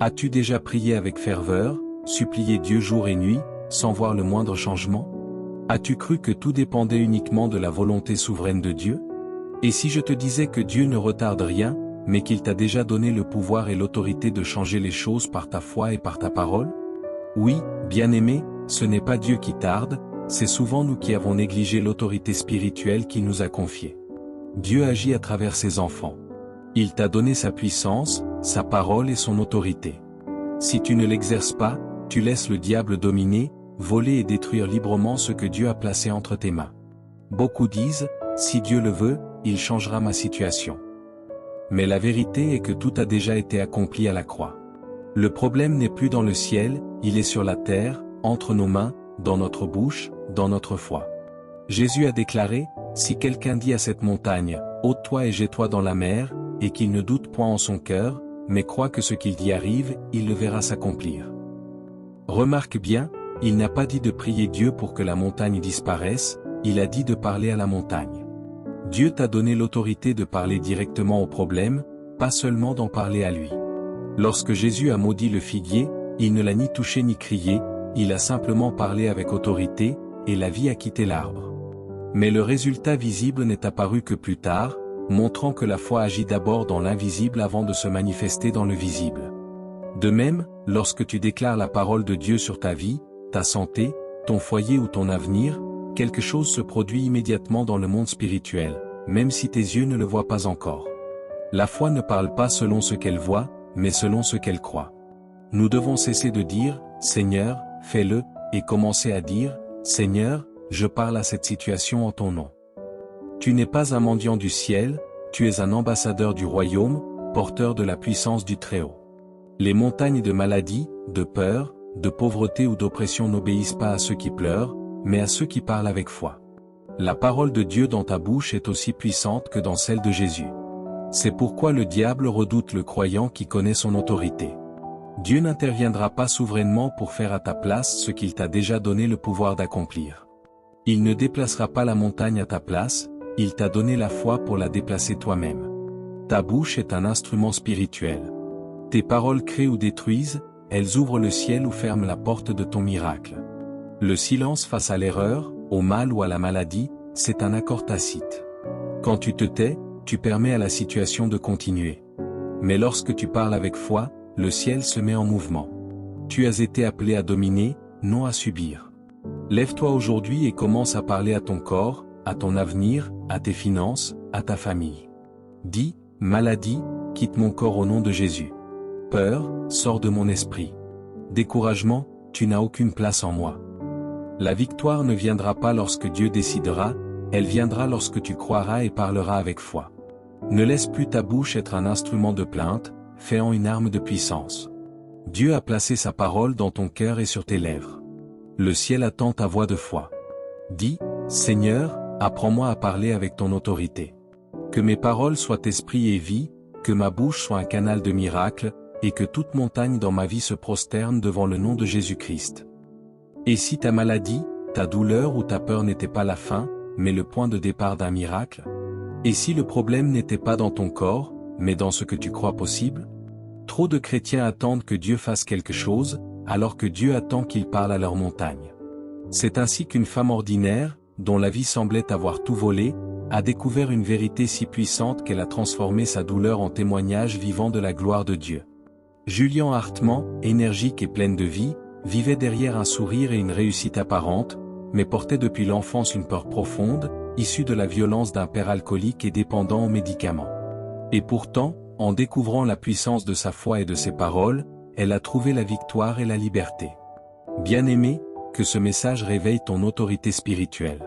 As-tu déjà prié avec ferveur, supplié Dieu jour et nuit, sans voir le moindre changement? As-tu cru que tout dépendait uniquement de la volonté souveraine de Dieu? Et si je te disais que Dieu ne retarde rien, mais qu'il t'a déjà donné le pouvoir et l'autorité de changer les choses par ta foi et par ta parole? Oui, bien-aimé, ce n'est pas Dieu qui tarde, c'est souvent nous qui avons négligé l'autorité spirituelle qu'il nous a confiée. Dieu agit à travers ses enfants. Il t'a donné sa puissance, sa parole et son autorité. Si tu ne l'exerces pas, tu laisses le diable dominer, voler et détruire librement ce que Dieu a placé entre tes mains. Beaucoup disent, si Dieu le veut, il changera ma situation. Mais la vérité est que tout a déjà été accompli à la croix. Le problème n'est plus dans le ciel, il est sur la terre, entre nos mains, dans notre bouche, dans notre foi. Jésus a déclaré, si quelqu'un dit à cette montagne, ôte-toi et jette-toi dans la mer, et qu'il ne doute point en son cœur, mais croit que ce qu'il dit arrive, il le verra s'accomplir. Remarque bien, il n'a pas dit de prier Dieu pour que la montagne disparaisse, il a dit de parler à la montagne. Dieu t'a donné l'autorité de parler directement au problème, pas seulement d'en parler à lui. Lorsque Jésus a maudit le figuier, il ne l'a ni touché ni crié, il a simplement parlé avec autorité, et la vie a quitté l'arbre. Mais le résultat visible n'est apparu que plus tard, montrant que la foi agit d'abord dans l'invisible avant de se manifester dans le visible. De même, lorsque tu déclares la parole de Dieu sur ta vie, ta santé, ton foyer ou ton avenir, quelque chose se produit immédiatement dans le monde spirituel, même si tes yeux ne le voient pas encore. La foi ne parle pas selon ce qu'elle voit, mais selon ce qu'elle croit. Nous devons cesser de dire, Seigneur, fais-le, et commencer à dire, Seigneur, je parle à cette situation en ton nom. Tu n'es pas un mendiant du ciel, tu es un ambassadeur du royaume, porteur de la puissance du Très-Haut. Les montagnes de maladie, de peur, de pauvreté ou d'oppression n'obéissent pas à ceux qui pleurent, mais à ceux qui parlent avec foi. La parole de Dieu dans ta bouche est aussi puissante que dans celle de Jésus. C'est pourquoi le diable redoute le croyant qui connaît son autorité. Dieu n'interviendra pas souverainement pour faire à ta place ce qu'il t'a déjà donné le pouvoir d'accomplir. Il ne déplacera pas la montagne à ta place, il t'a donné la foi pour la déplacer toi-même. Ta bouche est un instrument spirituel. Tes paroles créent ou détruisent, elles ouvrent le ciel ou ferment la porte de ton miracle. Le silence face à l'erreur, au mal ou à la maladie, c'est un accord tacite. Quand tu te tais, tu permets à la situation de continuer. Mais lorsque tu parles avec foi, le ciel se met en mouvement. Tu as été appelé à dominer, non à subir. Lève-toi aujourd'hui et commence à parler à ton corps, à ton avenir, à tes finances, à ta famille. Dis, maladie, quitte mon corps au nom de Jésus. Peur, sors de mon esprit. Découragement, tu n'as aucune place en moi. La victoire ne viendra pas lorsque Dieu décidera, elle viendra lorsque tu croiras et parleras avec foi. Ne laisse plus ta bouche être un instrument de plainte, fais-en une arme de puissance. Dieu a placé sa parole dans ton cœur et sur tes lèvres. Le ciel attend ta voix de foi. Dis, Seigneur, apprends-moi à parler avec ton autorité. Que mes paroles soient esprit et vie, que ma bouche soit un canal de miracles, et que toute montagne dans ma vie se prosterne devant le nom de Jésus-Christ. Et si ta maladie, ta douleur ou ta peur n'était pas la fin, mais le point de départ d'un miracle? Et si le problème n'était pas dans ton corps, mais dans ce que tu crois possible? Trop de chrétiens attendent que Dieu fasse quelque chose, alors que Dieu attend qu'il parle à leur montagne. C'est ainsi qu'une femme ordinaire, dont la vie semblait avoir tout volé, a découvert une vérité si puissante qu'elle a transformé sa douleur en témoignage vivant de la gloire de Dieu. Julian Hartman, énergique et pleine de vie, vivait derrière un sourire et une réussite apparente, mais portait depuis l'enfance une peur profonde, issue de la violence d'un père alcoolique et dépendant aux médicaments. Et pourtant, en découvrant la puissance de sa foi et de ses paroles, elle a trouvé la victoire et la liberté. Bien-aimé, que ce message réveille ton autorité spirituelle.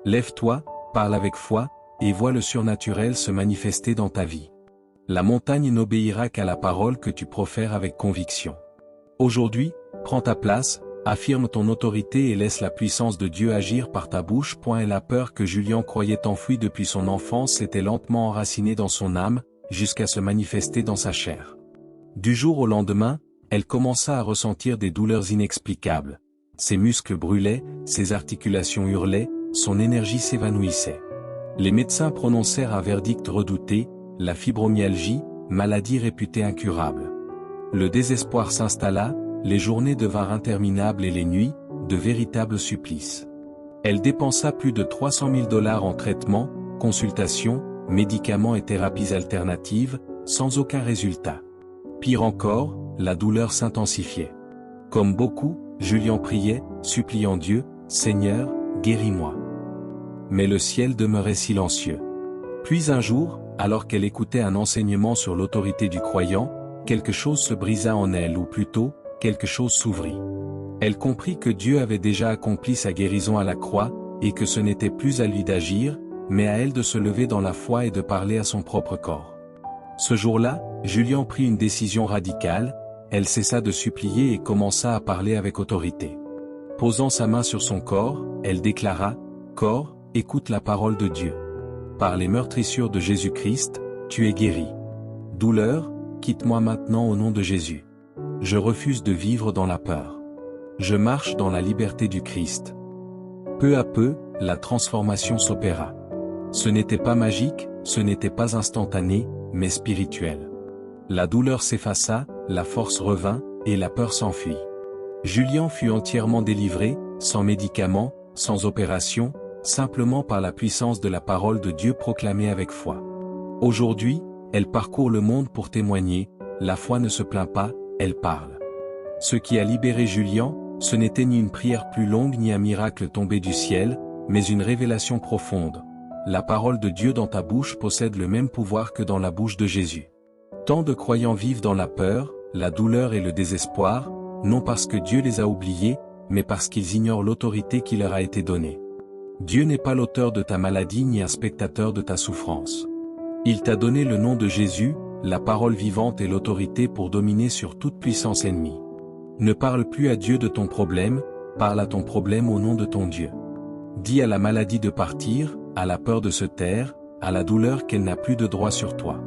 Lève-toi, parle avec foi, et vois le surnaturel se manifester dans ta vie. La montagne n'obéira qu'à la parole que tu profères avec conviction. Aujourd'hui, prends ta place, affirme ton autorité et laisse la puissance de Dieu agir par ta bouche. Et la peur que Julian croyait enfouie depuis son enfance s'était lentement enracinée dans son âme, jusqu'à se manifester dans sa chair. Du jour au lendemain, elle commença à ressentir des douleurs inexplicables. Ses muscles brûlaient, ses articulations hurlaient, son énergie s'évanouissait. Les médecins prononcèrent un verdict redouté, la fibromyalgie, maladie réputée incurable. Le désespoir s'installa, les journées devinrent interminables et les nuits, de véritables supplices. Elle dépensa plus de 300 000 $ en traitements, consultations, médicaments et thérapies alternatives, sans aucun résultat. Pire encore, la douleur s'intensifiait. Comme beaucoup, Julian priait, suppliant Dieu, « Seigneur, guéris-moi ». Mais le ciel demeurait silencieux. Puis un jour, alors qu'elle écoutait un enseignement sur l'autorité du croyant, quelque chose se brisa en elle ou plutôt, quelque chose s'ouvrit. Elle comprit que Dieu avait déjà accompli sa guérison à la croix, et que ce n'était plus à lui d'agir, mais à elle de se lever dans la foi et de parler à son propre corps. Ce jour-là, Julian prit une décision radicale, elle cessa de supplier et commença à parler avec autorité. Posant sa main sur son corps, elle déclara, « Corps, écoute la parole de Dieu. Par les meurtrissures de Jésus-Christ, tu es guéri. Douleur, quitte-moi maintenant au nom de Jésus. Je refuse de vivre dans la peur. Je marche dans la liberté du Christ. » Peu à peu, la transformation s'opéra. Ce n'était pas magique, ce n'était pas instantané, mais spirituel. La douleur s'effaça, la force revint, et la peur s'enfuit. Julian fut entièrement délivré, sans médicaments, sans opération, simplement par la puissance de la parole de Dieu proclamée avec foi. Aujourd'hui, elle parcourt le monde pour témoigner, la foi ne se plaint pas, elle parle. Ce qui a libéré Julian, ce n'était ni une prière plus longue ni un miracle tombé du ciel, mais une révélation profonde. La parole de Dieu dans ta bouche possède le même pouvoir que dans la bouche de Jésus. Tant de croyants vivent dans la peur, la douleur et le désespoir, non parce que Dieu les a oubliés, mais parce qu'ils ignorent l'autorité qui leur a été donnée. Dieu n'est pas l'auteur de ta maladie ni un spectateur de ta souffrance. Il t'a donné le nom de Jésus, la parole vivante et l'autorité pour dominer sur toute puissance ennemie. Ne parle plus à Dieu de ton problème, parle à ton problème au nom de ton Dieu. Dis à la maladie de partir, à la peur de se taire, à la douleur qu'elle n'a plus de droit sur toi.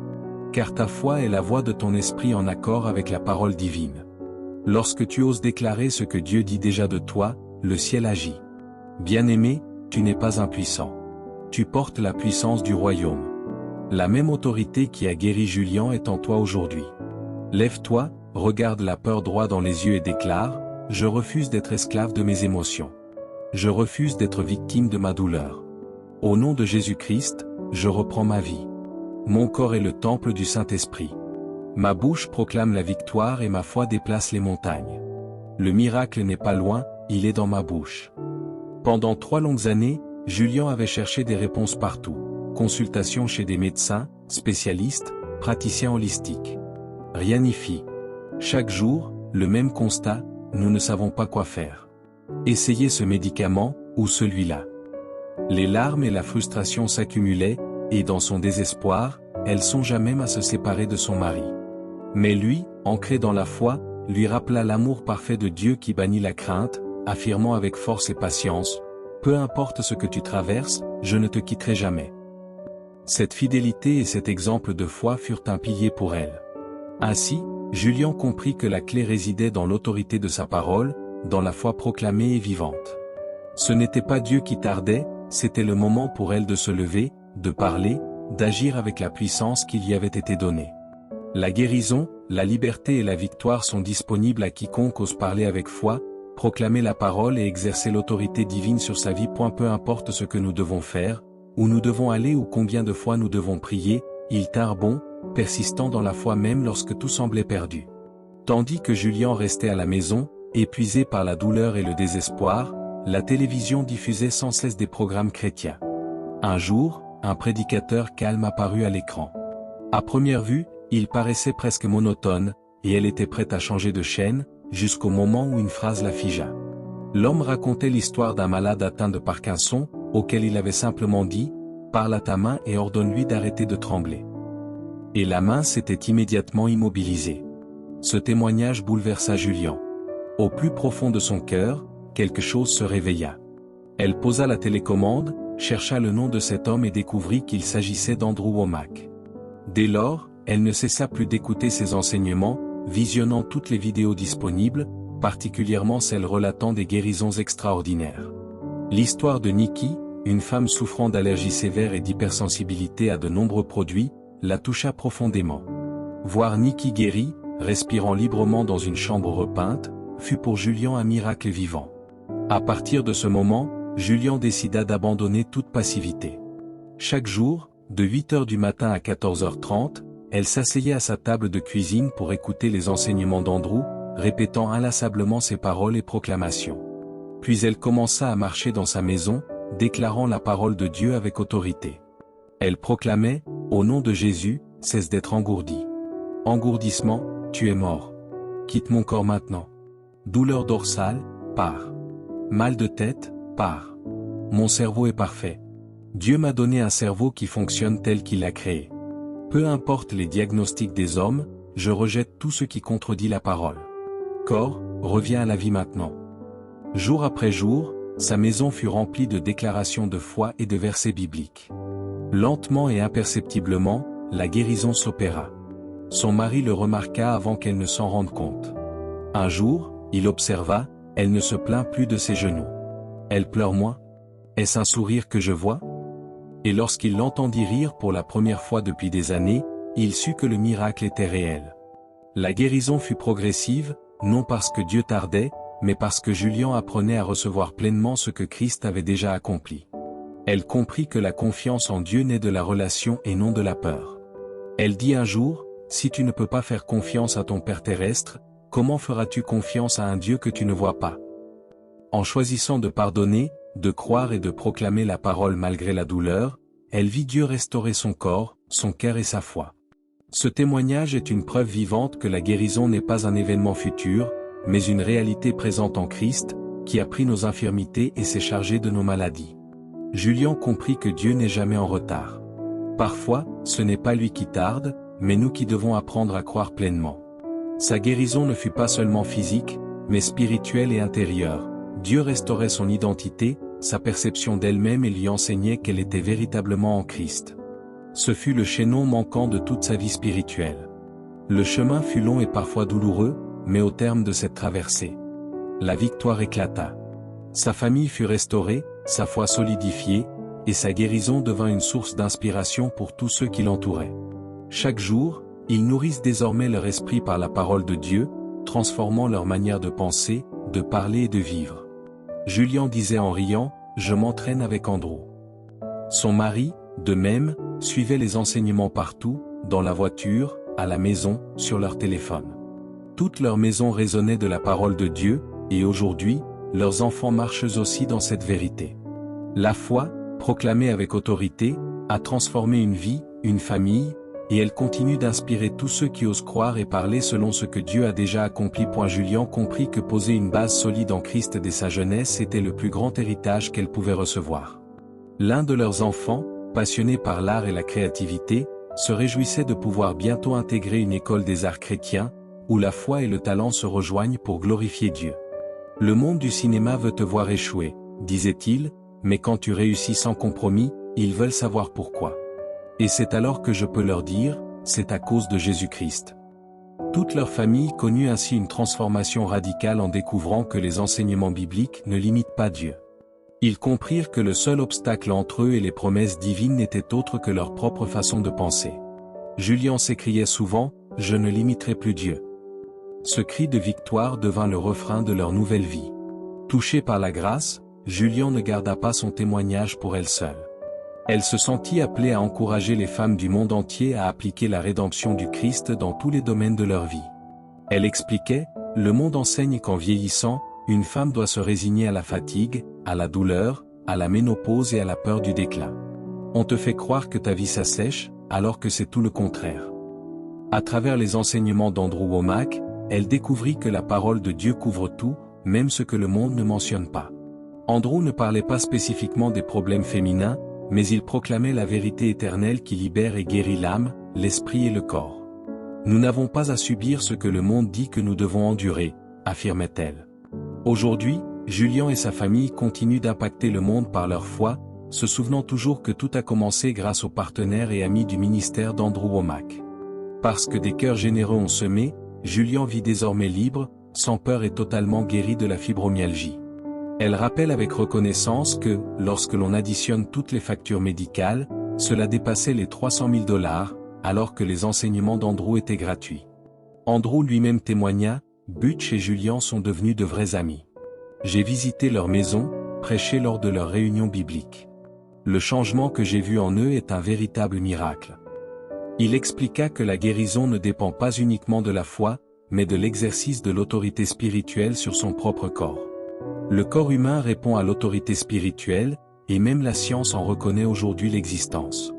Car ta foi est la voix de ton esprit en accord avec la parole divine. Lorsque tu oses déclarer ce que Dieu dit déjà de toi, le ciel agit. Bien-aimé, tu n'es pas impuissant. Tu portes la puissance du royaume. La même autorité qui a guéri Julian est en toi aujourd'hui. Lève-toi, regarde la peur droit dans les yeux et déclare, « Je refuse d'être esclave de mes émotions. Je refuse d'être victime de ma douleur. Au nom de Jésus-Christ, je reprends ma vie. Mon corps est le temple du Saint-Esprit. Ma bouche proclame la victoire et ma foi déplace les montagnes. Le miracle n'est pas loin, il est dans ma bouche. » Pendant 3 longues années, Julian avait cherché des réponses partout. Consultations chez des médecins, spécialistes, praticiens holistiques. Rien n'y fit. Chaque jour, le même constat, nous ne savons pas quoi faire. Essayez ce médicament, ou celui-là. Les larmes et la frustration s'accumulaient, et dans son désespoir, elle songea même à se séparer de son mari. Mais lui, ancré dans la foi, lui rappela l'amour parfait de Dieu qui bannit la crainte, affirmant avec force et patience, « Peu importe ce que tu traverses, je ne te quitterai jamais. » Cette fidélité et cet exemple de foi furent un pilier pour elle. Ainsi, Julian comprit que la clé résidait dans l'autorité de sa parole, dans la foi proclamée et vivante. Ce n'était pas Dieu qui tardait, c'était le moment pour elle de se lever, de parler, d'agir avec la puissance qui lui avait été donnée. La guérison, la liberté et la victoire sont disponibles à quiconque ose parler avec foi, proclamer la parole et exercer l'autorité divine sur sa vie. Peu importe ce que nous devons faire, où nous devons aller ou combien de fois nous devons prier, ils tinrent bon, persistant dans la foi même lorsque tout semblait perdu. Tandis que Julian restait à la maison, épuisé par la douleur et le désespoir, la télévision diffusait sans cesse des programmes chrétiens. Un jour, un prédicateur calme apparut à l'écran. À première vue, il paraissait presque monotone, et elle était prête à changer de chaîne, jusqu'au moment où une phrase la figea. L'homme racontait l'histoire d'un malade atteint de Parkinson, auquel il avait simplement dit « Parle à ta main et ordonne-lui d'arrêter de trembler ». Et la main s'était immédiatement immobilisée. Ce témoignage bouleversa Julian. Au plus profond de son cœur, quelque chose se réveilla. Elle posa la télécommande, chercha le nom de cet homme et découvrit qu'il s'agissait d'Andrew Wommack. Dès lors, elle ne cessa plus d'écouter ses enseignements, visionnant toutes les vidéos disponibles, particulièrement celles relatant des guérisons extraordinaires. L'histoire de Nikki, une femme souffrant d'allergies sévères et d'hypersensibilité à de nombreux produits, la toucha profondément. Voir Nikki guérie, respirant librement dans une chambre repeinte, fut pour Julian un miracle vivant. À partir de ce moment, Julian décida d'abandonner toute passivité. Chaque jour, de 8 heures du matin à 14h30, elle s'asseyait à sa table de cuisine pour écouter les enseignements d'Andrew, répétant inlassablement ses paroles et proclamations. Puis elle commença à marcher dans sa maison, déclarant la parole de Dieu avec autorité. Elle proclamait, « Au nom de Jésus, cesse d'être engourdi. Engourdissement, tu es mort. Quitte mon corps maintenant. Douleur dorsale, pars. Mal de tête, pars. Mon cerveau est parfait. Dieu m'a donné un cerveau qui fonctionne tel qu'il l'a créé. Peu importe les diagnostics des hommes, je rejette tout ce qui contredit la parole. Corps, reviens à la vie maintenant. » Jour après jour, sa maison fut remplie de déclarations de foi et de versets bibliques. Lentement et imperceptiblement, la guérison s'opéra. Son mari le remarqua avant qu'elle ne s'en rende compte. Un jour, il observa, elle ne se plaint plus de ses genoux. Elle pleure moins. Est-ce un sourire que je vois? Et lorsqu'il l'entendit rire pour la première fois depuis des années, il sut que le miracle était réel. La guérison fut progressive, non parce que Dieu tardait, mais parce que Julian apprenait à recevoir pleinement ce que Christ avait déjà accompli. Elle comprit que la confiance en Dieu naît de la relation et non de la peur. Elle dit un jour, « Si tu ne peux pas faire confiance à ton Père terrestre, comment feras-tu confiance à un Dieu que tu ne vois pas ?» En choisissant de pardonner, de croire et de proclamer la parole malgré la douleur, elle vit Dieu restaurer son corps, son cœur et sa foi. Ce témoignage est une preuve vivante que la guérison n'est pas un événement futur, mais une réalité présente en Christ, qui a pris nos infirmités et s'est chargé de nos maladies. Julian comprit que Dieu n'est jamais en retard. Parfois, ce n'est pas lui qui tarde, mais nous qui devons apprendre à croire pleinement. Sa guérison ne fut pas seulement physique, mais spirituelle et intérieure. Dieu restaurait son identité, sa perception d'elle-même et lui enseignait qu'elle était véritablement en Christ. Ce fut le chaînon manquant de toute sa vie spirituelle. Le chemin fut long et parfois douloureux, mais au terme de cette traversée, la victoire éclata. Sa famille fut restaurée, sa foi solidifiée, et sa guérison devint une source d'inspiration pour tous ceux qui l'entouraient. Chaque jour, ils nourrissent désormais leur esprit par la parole de Dieu, transformant leur manière de penser, de parler et de vivre. Julian disait en riant, « Je m'entraîne avec Andrew. » Son mari, de même, suivait les enseignements partout, dans la voiture, à la maison, sur leur téléphone. Toute leur maison résonnait de la parole de Dieu, et aujourd'hui, leurs enfants marchent aussi dans cette vérité. La foi, proclamée avec autorité, a transformé une vie, une famille, et elle continue d'inspirer tous ceux qui osent croire et parler selon ce que Dieu a déjà accompli. Julian comprit que poser une base solide en Christ dès sa jeunesse était le plus grand héritage qu'elle pouvait recevoir. L'un de leurs enfants, passionné par l'art et la créativité, se réjouissait de pouvoir bientôt intégrer une école des arts chrétiens, où la foi et le talent se rejoignent pour glorifier Dieu. « Le monde du cinéma veut te voir échouer, disait-il, mais quand tu réussis sans compromis, ils veulent savoir pourquoi. Et c'est alors que je peux leur dire, c'est à cause de Jésus-Christ. » Toute leur famille connut ainsi une transformation radicale en découvrant que les enseignements bibliques ne limitent pas Dieu. Ils comprirent que le seul obstacle entre eux et les promesses divines n'était autre que leur propre façon de penser. Julian s'écriait souvent, « Je ne limiterai plus Dieu. » Ce cri de victoire devint le refrain de leur nouvelle vie. Touchée par la grâce, Julian ne garda pas son témoignage pour elle seule. Elle se sentit appelée à encourager les femmes du monde entier à appliquer la rédemption du Christ dans tous les domaines de leur vie. Elle expliquait, « Le monde enseigne qu'en vieillissant, une femme doit se résigner à la fatigue, à la douleur, à la ménopause et à la peur du déclin. On te fait croire que ta vie s'assèche, alors que c'est tout le contraire. » À travers les enseignements d'Andrew Wommack, elle découvrit que la parole de Dieu couvre tout, même ce que le monde ne mentionne pas. Andrew ne parlait pas spécifiquement des problèmes féminins, mais il proclamait la vérité éternelle qui libère et guérit l'âme, l'esprit et le corps. Nous n'avons pas à subir ce que le monde dit que nous devons endurer, affirmait-elle. Aujourd'hui, Julian et sa famille continuent d'impacter le monde par leur foi, se souvenant toujours que tout a commencé grâce aux partenaires et amis du ministère d'Andrew Wommack. Parce que des cœurs généreux ont semé, Julian vit désormais libre, sans peur et totalement guéri de la fibromyalgie. Elle rappelle avec reconnaissance que, lorsque l'on additionne toutes les factures médicales, cela dépassait les 300 000 $, alors que les enseignements d'Andrew étaient gratuits. Andrew lui-même témoigna, Butch et Julian sont devenus de vrais amis. J'ai visité leur maison, prêché lors de leurs réunions bibliques. Le changement que j'ai vu en eux est un véritable miracle. Il expliqua que la guérison ne dépend pas uniquement de la foi, mais de l'exercice de l'autorité spirituelle sur son propre corps. Le corps humain répond à l'autorité spirituelle, et même la science en reconnaît aujourd'hui l'existence.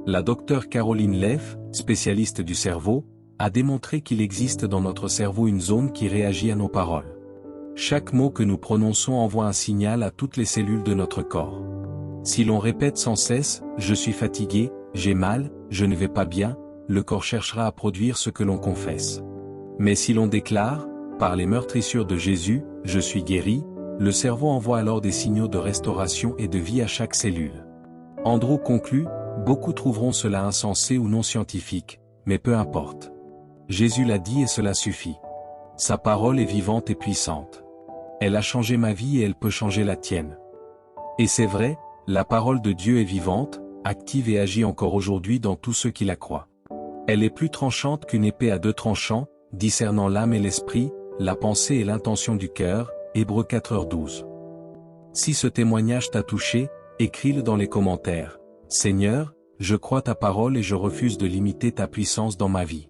La docteure Caroline Leaf, spécialiste du cerveau, a démontré qu'il existe dans notre cerveau une zone qui réagit à nos paroles. Chaque mot que nous prononçons envoie un signal à toutes les cellules de notre corps. Si l'on répète sans cesse « je suis fatigué, j'ai mal, je ne vais pas bien », le corps cherchera à produire ce que l'on confesse. Mais si l'on déclare, par les meurtrissures de Jésus, « je suis guéri », le cerveau envoie alors des signaux de restauration et de vie à chaque cellule. Andrew conclut, beaucoup trouveront cela insensé ou non scientifique, mais peu importe. Jésus l'a dit et cela suffit. Sa parole est vivante et puissante. Elle a changé ma vie et elle peut changer la tienne. Et c'est vrai, la parole de Dieu est vivante, active et agit encore aujourd'hui dans tous ceux qui la croient. Elle est plus tranchante qu'une épée à deux tranchants, discernant l'âme et l'esprit, la pensée et l'intention du cœur, Hébreux 4h12. Si ce témoignage t'a touché, écris-le dans les commentaires. Seigneur, je crois ta parole et je refuse de limiter ta puissance dans ma vie.